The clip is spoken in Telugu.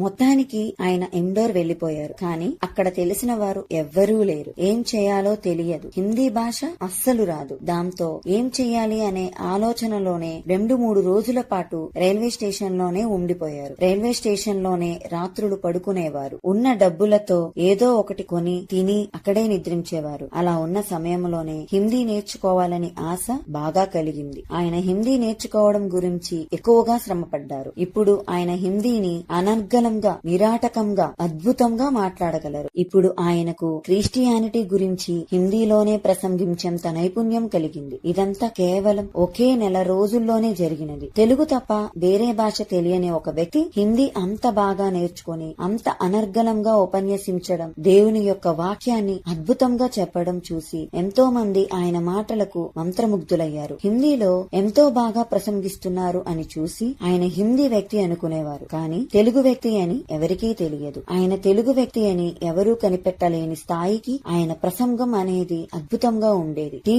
మొత్తానికి ఆయన ఇండోర్ వెళ్లిపోయారు. కానీ అక్కడ తెలిసిన వారు ఎవ్వరూ లేరు. ఏం చేయాలో తెలియదు. హిందీ భాష అస్సలు రాదు. దాంతో ఏం చెయ్యాలి అనే ఆలోచనలోనే 2-3 రోజుల పాటు రైల్వే స్టేషన్ లోనే ఉండిపోయారు. రైల్వే స్టేషన్ లోనే రాత్రులు పడుకునేవారు. ఉన్న డబ్బులతో ఏదో ఒకటి కొని తిని అక్కడే నిద్రించేవారు. అలా ఉన్న సమయంలోనే హిందీ నేర్చుకోవాలని ఆశ బాగా కలిగింది. ఆయన హిందీ నేర్చుకోవడం గురించి ఎక్కువగా శ్రమపడ్డారు. ఇప్పుడు ఆయన హిందీని అనర్గళంగా, నిరాటకంగా, అద్భుతంగా మాట్లాడగలరు. ఇప్పుడు ఆయనకు క్రిస్టియానిటీ గురించి హిందీలోనే ప్రసంగించేంత నైపుణ్యం కలిగింది. ఇదంతా కేవలం ఒకే నెల రోజుల్లోనే జరిగినది. తెలుగు తప్ప వేరే భాష తెలియని ఒక వ్యక్తి హిందీ అంత బాగా నేర్చుకుని అంత అనర్గళంగా ఉపన్యసించడం, దేవుని యొక్క వాక్యాన్ని అద్భుతంగా చెప్పడం చూసి ఎంతో మంది ఆయన మాటలకు మంత్రముగ్ధులయ్యారు. హిందీలో ఎంతో బాగా ప్రసంగిస్తున్నారు అని చూసి ఆయన హిందీ వ్యక్తి అనుకునేవారు. కానీ తెలుగు వ్యక్తి అని ఎవరికీ తెలియదు. ఆయన తెలుగు వ్యక్తి అని ఎవరూ కనిపెట్టలేని స్థాయికి ఆయన ప్రసంగం అనేది అద్భుతంగా ఉండేది. టీవీ